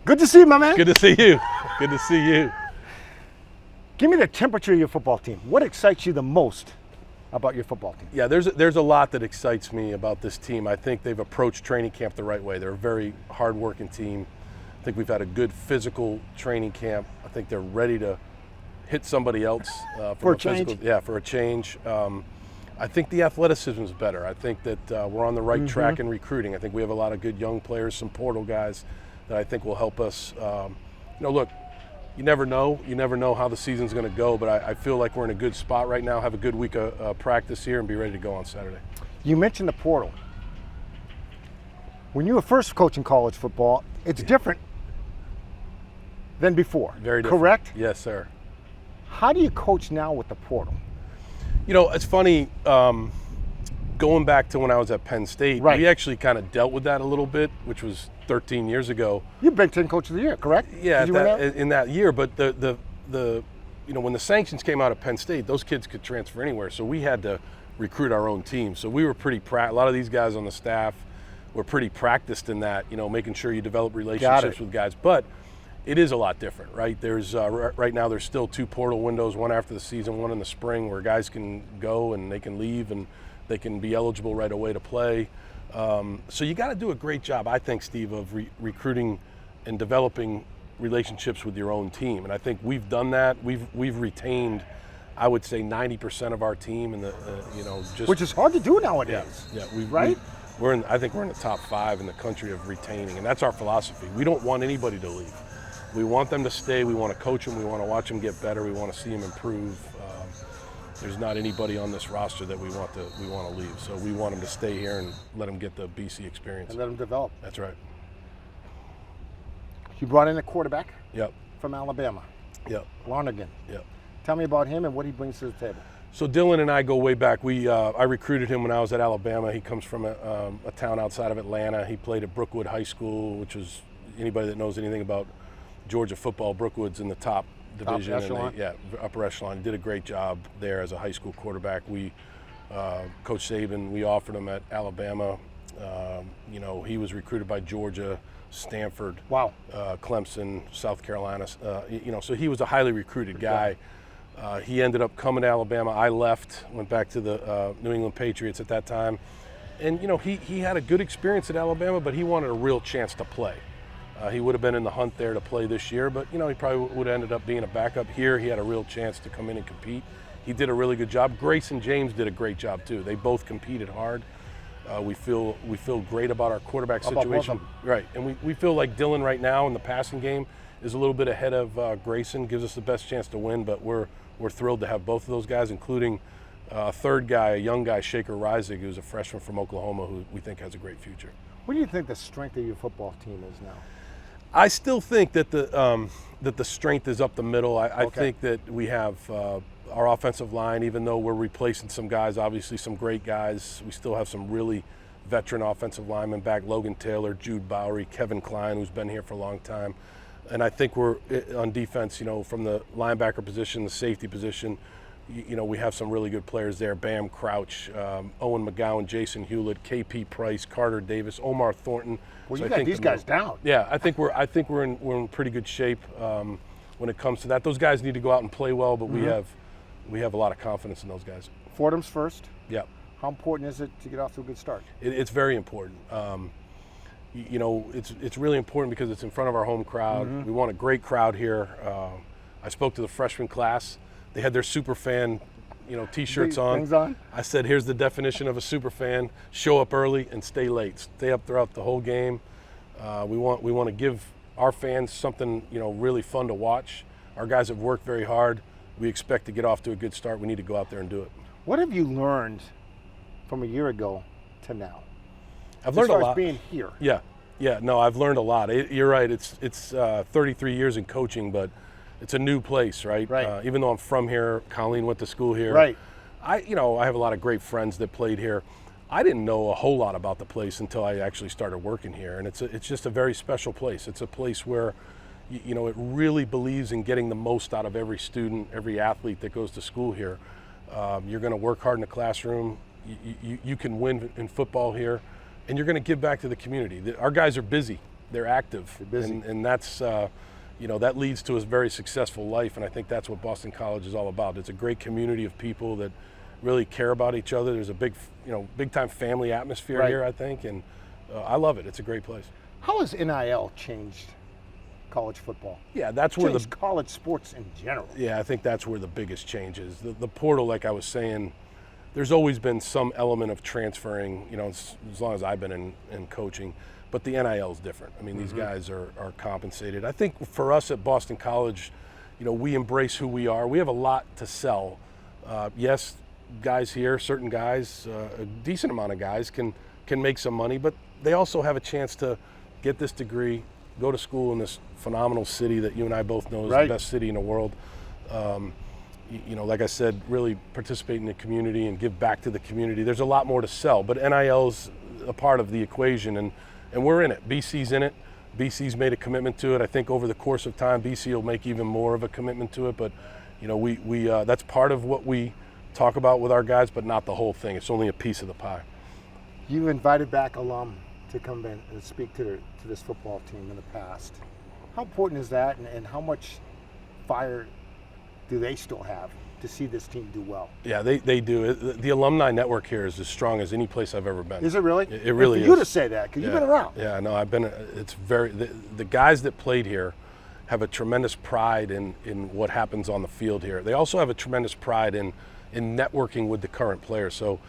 Good to see you, my man. Good to see you. Good to see you. Give me the temperature of your football team. What excites you the most about your football team? Yeah, there's a lot that excites me about this team. I think they've approached training camp the right way. They're a very hard-working team. I think we've had a good physical training camp. I think they're ready to hit somebody else for a change. Yeah, for a change. I think the athleticism is better. I think that we're on the right track in recruiting. I think we have a lot of good young players, some portal guys that I think will help us. Look, you never know. You never know how the season's going to go, but I feel like we're in a good spot right now. Have a good week of practice here and be ready to go on Saturday. You mentioned the portal. When you were first coaching college football, it's different than before. Very different. Correct? Yes, sir. How do you coach now with the portal? It's funny, going back to when I was at Penn State, we actually kind of dealt with that a little bit, which was 13 years ago. You've been 10 Coach of the Year, correct? Yeah, in that year, but the when the sanctions came out at Penn State, those kids could transfer anywhere, so we had to recruit our own team. So we were a lot of these guys on the staff were pretty practiced in that, making sure you develop relationships with guys. But it is a lot different, right? There's right now there's still 2 portal windows, one after the season, one in the spring, where guys can go and they can leave and they can be eligible right away to play. So you got to do a great job, I think, Steve, of recruiting and developing relationships with your own team. And I think we've done that. We've retained, I would say, 90% of our team, and which is hard to do nowadays. Yeah, I think we're in the top 5 in the country of retaining, and that's our philosophy. We don't want anybody to leave. We want them to stay. We want to coach them. We want to watch them get better. We want to see them improve. There's not anybody on this roster that we want to leave. So we want them to stay here and let them get the BC experience. And let them develop. That's right. You brought in a quarterback. Yep. From Alabama. Yep. Lonergan. Yep. Tell me about him and what he brings to the table. So Dylan and I go way back. I recruited him when I was at Alabama. He comes from a town outside of Atlanta. He played at Brookwood High School, which was, anybody that knows anything about Georgia football, Brookwood's in the top division. Upper echelon. Upper echelon. He did a great job there as a high school quarterback. Coach Saban, we offered him at Alabama. He was recruited by Georgia, Stanford, Clemson, South Carolina. So he was a highly recruited guy. He ended up coming to Alabama. I left, went back to the New England Patriots at that time. And, he had a good experience at Alabama, but he wanted a real chance to play. He would have been in the hunt there to play this year, but, he probably would have ended up being a backup here. He had a real chance to come in and compete. He did a really good job. Grayson James did a great job, too. They both competed hard. We feel great about our quarterback situation. Right, and we feel like Dylan right now in the passing game is a little bit ahead of Grayson, gives us the best chance to win, but we're thrilled to have both of those guys, including a third guy, a young guy, Shaker Reisig, who's a freshman from Oklahoma, who we think has a great future. What do you think the strength of your football team is now? I still think that the strength is up the middle. I think that we have our offensive line, even though we're replacing some guys, obviously some great guys, we still have some really veteran offensive linemen back. Logan Taylor, Jude Bowery, Kevin Klein, who's been here for a long time. And I think we're on defense, from the linebacker position, the safety position, we have some really good players there. Bam Crouch, Owen McGowan, Jason Hewlett, KP Price, Carter Davis, Omar Thornton. Well, you got these guys down. Yeah, I think we're in pretty good shape when it comes to that. Those guys need to go out and play well, but we have a lot of confidence in those guys. Fordham's first. Yeah. How important is it to get off to a good start? It's very important. It's really important because it's in front of our home crowd. We want a great crowd here. I spoke to the freshman class. They had their super fan, T-shirts on. I said, here's the definition of a super fan: show up early and stay late. Stay up throughout the whole game. We want to give our fans something really fun to watch. Our guys have worked very hard. We expect to get off to a good start. We need to go out there and do it. What have you learned from a year ago to now? I've learned a lot. As far as being here. Yeah. No, I've learned a lot. You're right. It's 33 years in coaching, but it's a new place, right? Right. Even though I'm from here, Colleen went to school here. Right. I have a lot of great friends that played here. I didn't know a whole lot about the place until I actually started working here, and it's just a very special place. It's a place where, it really believes in getting the most out of every student, every athlete that goes to school here. You're going to work hard in the classroom. You can win in football here, and you're going to give back to the community. Our guys are busy. they're active. They're busy. And that's, that leads to a very successful life, and I think that's what Boston College is all about. It's a great community of people that really care about each other. There's a big time family atmosphere here, I think, and I love it. It's a great place. How has NIL changed college football? Yeah, that's where college sports in general. Yeah, I think that's where the biggest change is. The portal, like I was saying, there's always been some element of transferring, as long as I've been in coaching, but the NIL is different. I mean, these guys are compensated. I think for us at Boston College, we embrace who we are. We have a lot to sell. Yes, guys here, certain guys, a decent amount of guys can make some money, but they also have a chance to get this degree, go to school in this phenomenal city that you and I both know is the best city in the world. Like I said, really participate in the community and give back to the community. There's a lot more to sell, but NIL's a part of the equation, and we're in it. BC's in it. BC's made a commitment to it. I think over the course of time, BC will make even more of a commitment to it, but we that's part of what we talk about with our guys, but not the whole thing. It's only a piece of the pie. You invited back alum to come in and speak to this football team in the past. How important is that, and how much fire do they still have to see this team do well? Yeah, they do. The alumni network here is as strong as any place I've ever been. Is it really? It really is. For you to say that, because you've been around. Yeah, no, I've been. It's very. The guys that played here have a tremendous pride in what happens on the field here. They also have a tremendous pride in networking with the current players. So,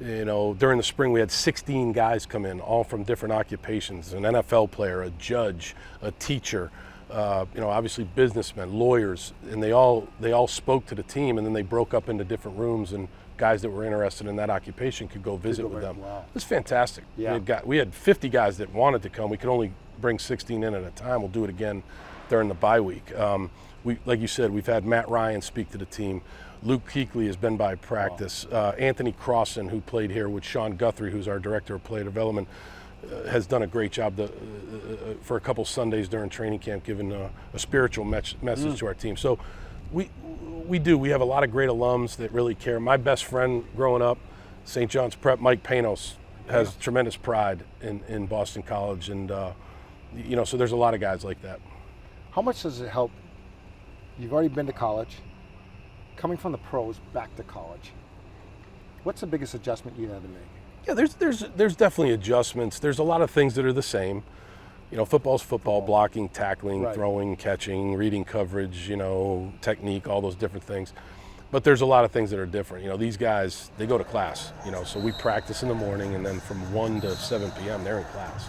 during the spring we had 16 guys come in, all from different occupations: an NFL player, a judge, a teacher. Obviously businessmen, lawyers, and they all spoke to the team, and then they broke up into different rooms, and guys that were interested in that occupation could go visit with them. Wow. It was fantastic. Yeah. We had 50 guys that wanted to come. We could only bring 16 in at a time. We'll do it again during the bye week. Like you said, we've had Matt Ryan speak to the team. Luke Kuechly has been by practice. Anthony Crossan, who played here with Sean Guthrie, who's our director of player development, has done a great job for a couple Sundays during training camp, giving a spiritual message to our team. So we have a lot of great alums that really care. My best friend growing up, St. John's Prep, Mike Panos, has tremendous pride in Boston College, and so there's a lot of guys like that. How much does it help? You've already been to college, coming from the pros back to college. What's the biggest adjustment you had to make? Yeah, there's definitely adjustments. There's a lot of things that are the same. Football's football, blocking, tackling, throwing, catching, reading coverage, technique, all those different things. But there's a lot of things that are different. These guys, they go to class, so we practice in the morning, and then from 1 to 7 p.m. they're in class.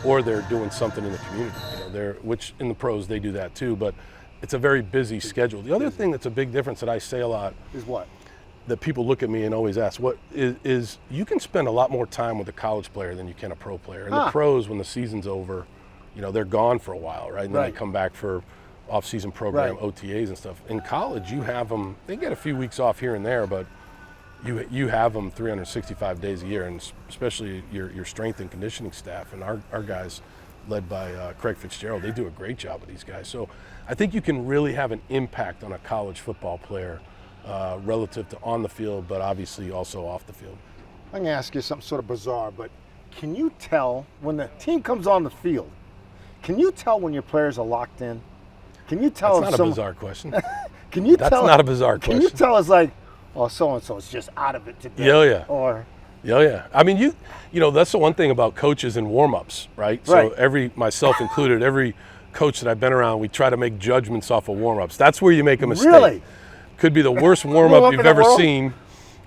Or they're doing something in the community, which in the pros they do that too, but it's a very busy schedule. The other thing that's a big difference that I say a lot is what? That people look at me and always ask, what is you can spend a lot more time with a college player than you can a pro player. And the pros, when the season's over, they're gone for a while, right? And then they come back for off-season program, OTAs and stuff. In college, you have them, they get a few weeks off here and there, but you have them 365 days a year, and especially your strength and conditioning staff. And our guys, led by Craig Fitzgerald, they do a great job with these guys. So I think you can really have an impact on a college football player relative to on the field, but obviously also off the field. I'm going to ask you something sort of bizarre, but can you tell when the team comes on the field, can you tell when your players are locked in? Can you tell? That's not a bizarre question. Can you tell? That's not a bizarre question. Can you tell us like, oh, so-and-so is just out of it today? Yeah. Or yeah. I mean, that's the one thing about coaches and warm-ups, right? So myself included, every coach that I've been around, we try to make judgments off of warm-ups. That's where you make a mistake. Really? Could be the worst warm-up you've ever seen,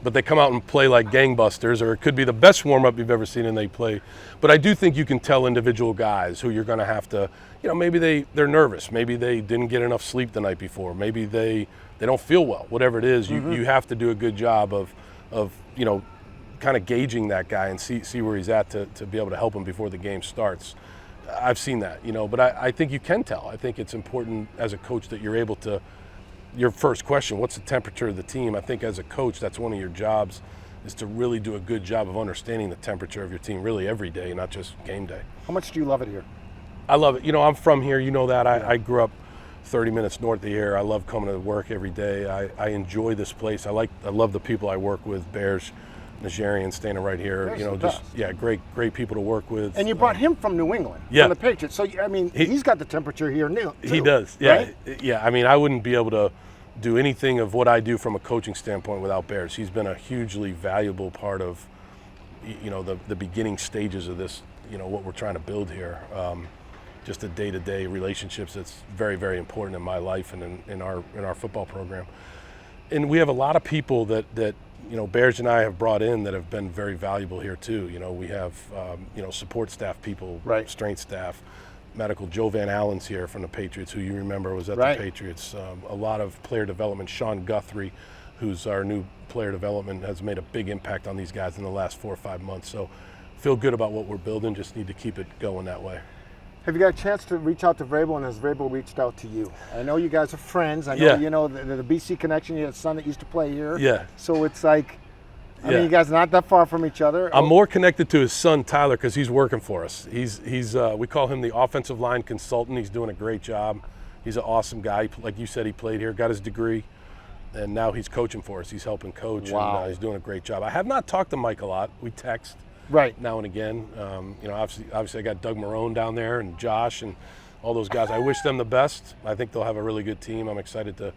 but they come out and play like gangbusters, or it could be the best warm-up you've ever seen and they play. But I do think you can tell individual guys who you're going to have to, maybe they're nervous, maybe they didn't get enough sleep the night before, maybe they don't feel well, whatever it is. You have to do a good job of kind of gauging that guy and see where he's at to be able to help him before the game starts. I've seen that, but I think you can tell. I think it's important as a coach that you're able to. Your first question, what's the temperature of the team? I think as a coach, that's one of your jobs, is to really do a good job of understanding the temperature of your team really every day, not just game day. How much do you love it here? I love it. I'm from here, that. I grew up 30 minutes north of here. I love coming to work every day. I enjoy this place. I love the people I work with, Bears, Najarian standing right here. There's You know, the just best. great people to work with. And you brought him from New England, Yeah. from the Patriots. So I mean, he's got the temperature here too. He does. Yeah, right? yeah. I mean, I wouldn't be able to do anything of what I do from a coaching standpoint without Bears. He's been a hugely valuable part of, you know, the beginning stages of this. You know, what we're trying to build here. Just the day-to-day relationships. That's very, very important in my life and in our football program. And we have a lot of people that you know, Bears and I have brought in that have been very valuable here too. You know, we have you know, support staff people, Right. strength staff, medical. Joe Van Allen's here from the Patriots, who you remember was at Right. the Patriots. A lot of player development. Sean Guthrie, who's our new player development, has made a big impact on these guys in the last 4 or 5 months. So feel good about what we're building. Just need to keep it going that way. Have you got a chance to reach out to Vrabel, and has Vrabel reached out to you? I know you guys are friends. I know Yeah. you know the BC connection. You had a son that used to play here. Yeah. So it's like, I Yeah. mean, you guys are not that far from each other. I'm more connected to his son Tyler because he's working for us. He's we call him the offensive line consultant. He's doing a great job. He's an awesome guy. Like you said, he played here, got his degree, and now he's coaching for us. He's helping coach, Wow. and he's doing a great job. I have not talked to Mike a lot. We text Right. now and again. You know, obviously I got Doug Marone down there and Josh and all those guys. I wish them the best. I think they'll have a really good team. I'm excited to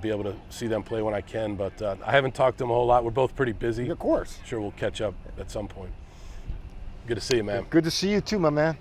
be able to see them play when I can, but I haven't talked to them a whole lot. We're both pretty busy. Of course. Sure, we'll catch up at some point. Good to see you, man. Good to see you too, my man.